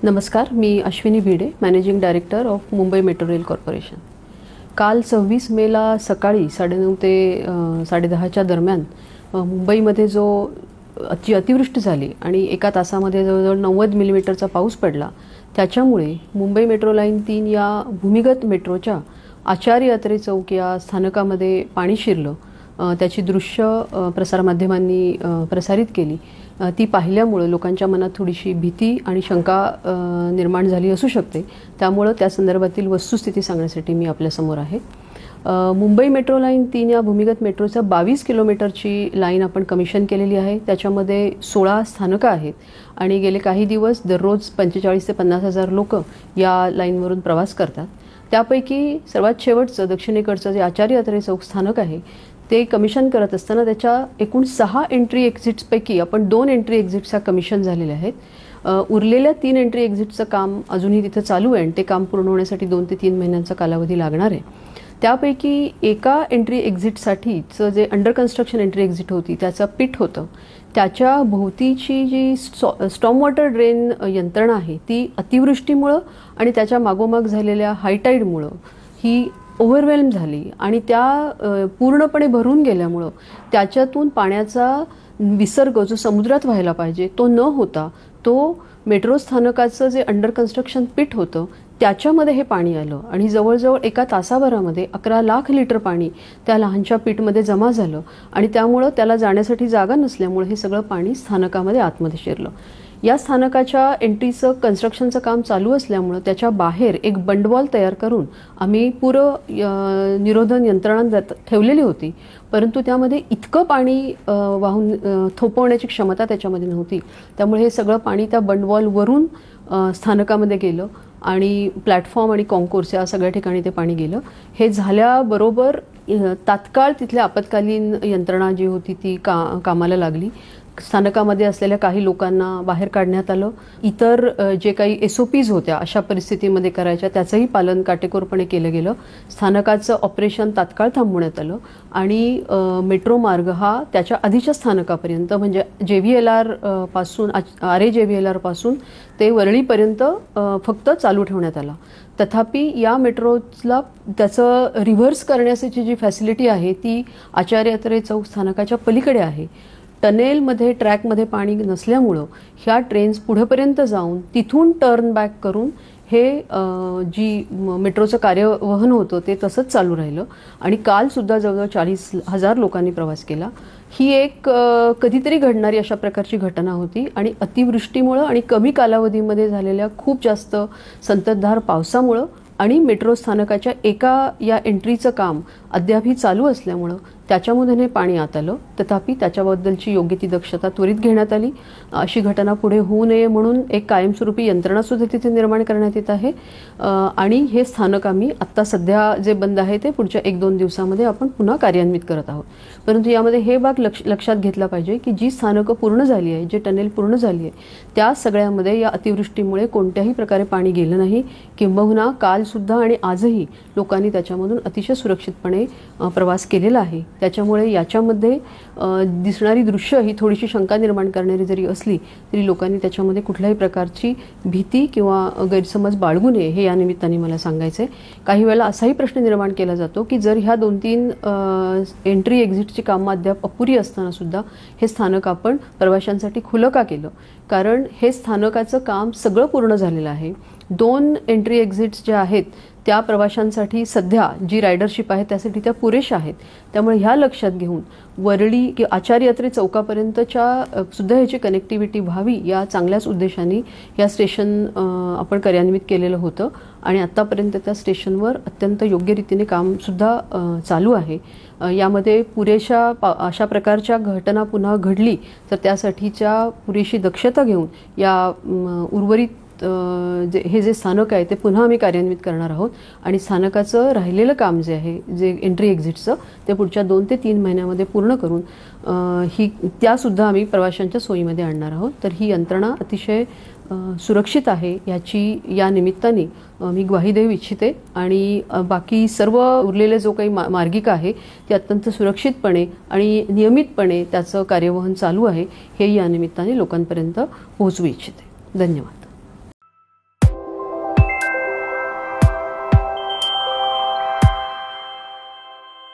नमस्कार, मी Ashwini Bhide, managing director of Mumbai metro rail corporation. काल 26 मेला सकाळी 9:30 ते 10:30च्या दरम्यान मुंबईमध्ये जो अतिवृष्टी झाली आणि एका तासामध्ये जवळजवळ 90 मिलीमीटरचा पाऊस पडला, त्याच्यामुळे मुंबई मेट्रो लाईन 3 या भूमिगत मेट्रोच्या आचार्य अत्रे चौक या स्थानकामध्ये पाणी शिरलं। त्याची दृश्य प्रसारमाध्यमांनी प्रसारित केली। ती पाहिल्यामुळे लोकांच्या मनात थोडीशी भीती आणि शंका निर्माण झाली असू शकते। त्यामुळे त्या संदर्भातील वस्तुस्थिती सांगण्यासाठी मी आपल्या समोर आहे। मुंबई मेट्रो लाईन 3 या भूमिगत मेट्रोचा 22 किलोमीटरची लाईन आपण कमिशन केलेली आहे। त्याच्यामध्ये 16 स्थानकं आहेत आणि गेले काही दिवस दररोज 45 ते 50 हजार लोक या लाईनवरून प्रवास करतात। त्यापैकी सर्वात शेवटचं दक्षिणेकडचं जे आचार्य अत्रे चौक स्थानक आहे ते कमिशन करत असताना त्याच्या एकूण 6 एंट्री एक्झिट्सपैकी आपण 2 एंट्री एक्झिट्सचा कमिशन झालेले आहेत। उरलेल्या 3 एंट्री एक्झिटचं काम अजूनही तिथे चालू आहे आणि ते काम पूर्ण होण्यासाठी 2 ते 3 महिन्यांचा कालावधी लागणार आहे। त्यापैकी एका एंट्री एक्झिटसाठीचं जे अंडर कन्स्ट्रक्शन एंट्री एक्झिट होती त्याचा पिट होतं, त्याच्या भोवतीची जी स्टॉर्म वॉटर ड्रेन यंत्रणा आहे ती अतिवृष्टीमुळे आणि त्याच्या मागोमाग झालेल्या हायटाईडमुळे ही ओव्हरवेल्म झाली आणि त्या पूर्णपणे भरून गेल्यामुळे त्याच्यातून पाण्याचा विसर्ग जो समुद्रात व्हायला पाहिजे तो न होता तो मेट्रो स्थानकाचं जे अंडर कन्स्ट्रक्शन पिट होतं त्याच्यामध्ये हे पाणी आलं आणि जवळजवळ एका तासाभरामध्ये 11 लाख लिटर पाणी त्या लहानशा पिटमध्ये जमा झालं आणि त्यामुळे त्याला जाण्यासाठी जागा नसल्यामुळे हे सगळं पाणी स्थानकामध्ये आतमध्ये शिरलं। या स्थानकाच्या एंट्रीचं कन्स्ट्रक्शनचं काम चालू असल्यामुळे त्याच्या बाहेर एक बंडवॉल तयार करून आम्ही निरोधन यंत्रणा ठेवलेली होती, परंतु त्यामध्ये इतकं पाणी वाहून थोपवण्याची क्षमता त्याच्यामध्ये नव्हती। त्यामुळे हे सगळं पाणी त्या बंडवॉलवरून स्थानकामध्ये गेलं आणि प्लॅटफॉर्म आणि कॉन्कोर्स या सगळ्या ठिकाणी ते पाणी गेलं। हे झाल्याबरोबर तात्काळ तिथल्या आपत्कालीन यंत्रणा जी होती ती कामाला लागली। स्थानकामध्ये असलेल्या काही लोकांना बाहेर काढण्यात आलं। इतर जे काही SOPs होत्या अशा परिस्थितीमध्ये करायच्या त्याचंही पालन काटेकोरपणे केलं गेलं। स्थानकाचं ऑपरेशन तात्काळ थांबवण्यात आलं आणि मेट्रो मार्ग हा त्याच्या आधीच्या स्थानकापर्यंत म्हणजे JVLR पासून RAJVLR पासून ते वरळीपर्यंत फक्त चालू ठेवण्यात आला। तथापि या मेट्रोला त्याचं रिव्हर्स करण्याची जी फॅसिलिटी आहे ती आचार्य अत्रे चौक स्थानकाच्या पलीकडे आहे। टनेलमध्ये ट्रॅकमध्ये पाणी नसल्यामुळं ह्या ट्रेन्स पुढेपर्यंत जाऊन तिथून टर्न बॅक करून हे जी मेट्रोचं कार्यवहन होतं ते तसंच चालू राहिलं आणि कालसुद्धा जवळजवळ 40,000 लोकांनी प्रवास केला। ही एक कधीतरी घडणारी अशा प्रकारची घटना होती आणि अतिवृष्टीमुळं आणि कमी कालावधीमध्ये झालेल्या खूप जास्त संततधार पावसामुळं आणि मेट्रो स्थानकाच्या एका या एंट्रीचं काम अद्यापही चालू असल्यामुळं त्याच्यामधून हे पाणी आत आलं। तथापि त्याच्याबद्दलची योग्य ती दक्षता त्वरित घेण्यात आली। अशी घटना पुढे होऊ नये म्हणून एक कायमस्वरूपी यंत्रणासुद्धा तिथे निर्माण करण्यात येत आहे आणि हे स्थानक आम्ही आत्ता सध्या जे बंद आहे ते पुढच्या 1-2 दिवसामध्ये आपण पुन्हा कार्यान्वित करत आहोत। परंतु यामध्ये हे भाग लक्षात घेतला पाहिजे की जी स्थानकं पूर्ण झाली आहे, जे टनेल पूर्ण झाली आहे त्या सगळ्यामध्ये या अतिवृष्टीमुळे कोणत्याही प्रकारे पाणी गेलं नाही। किंबहुना कालसुद्धा आणि आजही लोकांनी त्याच्यामधून अतिशय सुरक्षितपणे प्रवास केलेला आहे। त्याच्यामुळे याच्यामध्ये दिसणारी दृश्य ही थोडीशी शंका निर्माण करणारी जरी असली तरी लोकांनी त्याच्यामध्ये कुठल्याही प्रकारची भीती किंवा गैरसमज बाळगू नये हे या निमित्ताने मला सांगायचं आहे। काही वेळेला असाही प्रश्न निर्माण केला जातो की जर ह्या 2-3 एंट्री एक्झिटची कामं अद्याप अपुरी असताना सुद्धा हे स्थानक आपण प्रवाशांसाठी खुलं का केलं? कारण हे स्थानकाचं काम सगळं पूर्ण झालेलं आहे। 2 एंट्री एक्झिट्स ज्या आहेत त्या प्रवाशांसाठी सध्या जी रायडरशिप आहे त्यासाठी त्या पुरेशा आहेत। त्यामुळे ह्या लक्षात घेऊन वरळी किंवा आचार्य अत्रे चौकापर्यंतच्या सुद्धा ह्याची कनेक्टिव्हिटी व्हावी या चांगल्याच उद्देशाने या स्टेशन आपण कार्यान्वित केलेलं होतं आणि आत्तापर्यंत त्या स्टेशनवर अत्यंत योग्य रीतीने कामसुद्धा चालू आहे। यामध्ये पुरेशा अशा प्रकारच्या घटना पुन्हा घडली तर त्यासाठीच्या पुरेशी दक्षता घेऊन या उर्वरित हे जे स्थानक आहे ते पुन्हा आम्ही कार्यान्वित करणार आहोत आणि स्थानकाचं राहिलेलं काम जे आहे जे एंट्री एक्झिटचं ते पुढच्या 2 ते 3 महिन्यामध्ये पूर्ण करून त्यासुद्धा आम्ही प्रवाशांच्या सोयीमध्ये आणणार आहोत। तर ही यंत्रणा अतिशय सुरक्षित आहे याची या निमित्ताने मी ग्वाही देऊ इच्छिते आणि बाकी सर्व उरलेले जो काही मार्गिका आहे ती अत्यंत सुरक्षितपणे आणि नियमितपणे त्याचं कार्यवहन चालू आहे हे या निमित्ताने लोकांपर्यंत पोहोचवू इच्छिते। धन्यवाद।